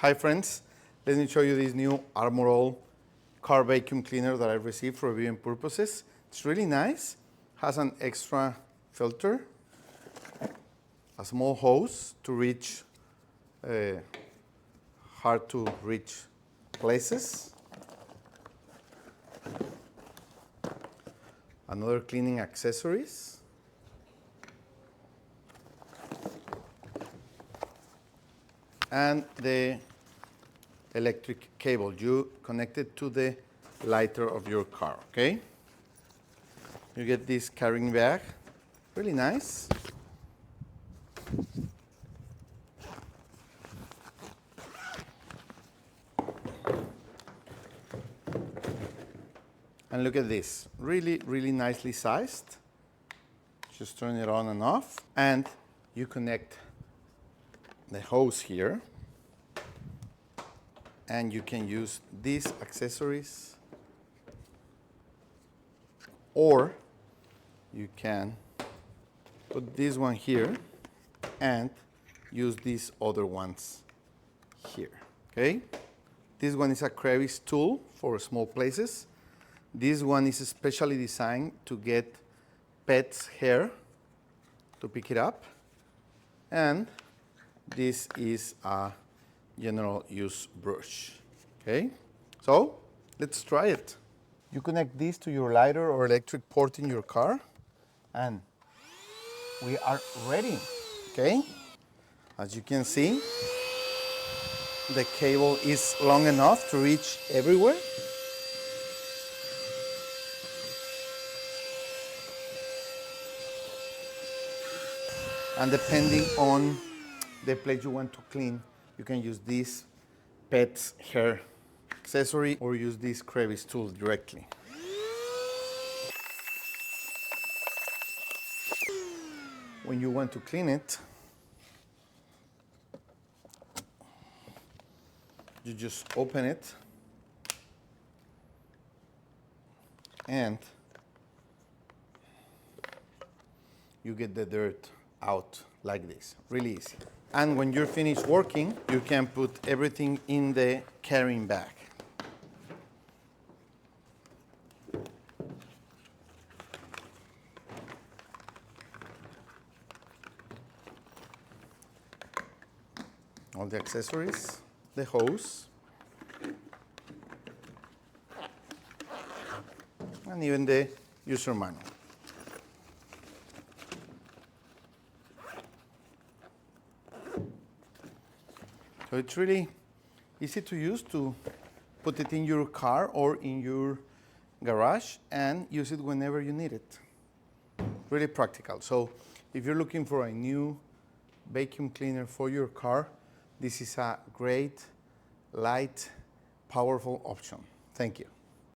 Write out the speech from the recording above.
Hi friends, let me show you this new Armor All car vacuum cleaner that I received for viewing purposes. It's really nice, has an extra filter, a small hose to reach hard to reach places, another cleaning accessories, and the electric cable you connect it to the lighter of your car, okay? You get this carrying bag, really nice. And look at this, really nicely sized. Just turn it on and off, and you connect the hose here, and you can use these accessories, or you can put this one here and use these other ones here, okay? This one is a crevice tool for small places. This one is especially designed to get pets' hair to pick it up, and this is a general use brush, okay? So let's try it. You connect this to your lighter or electric port in your car, and we are ready, okay? As you can see, the cable is long enough to reach everywhere. And depending on the place you want to clean, you can use this pet's hair accessory or use this crevice tool directly. When you want to clean it, you just open it and you get the dirt out like this, really easy. And when you're finished working, you can put everything in the carrying bag. All the accessories, the hose, and even the user manual. So it's really easy to use to put it in your car or in your garage and use it whenever you need it. Really practical. So if you're looking for a new vacuum cleaner for your car, this is a great, light, powerful option. Thank you.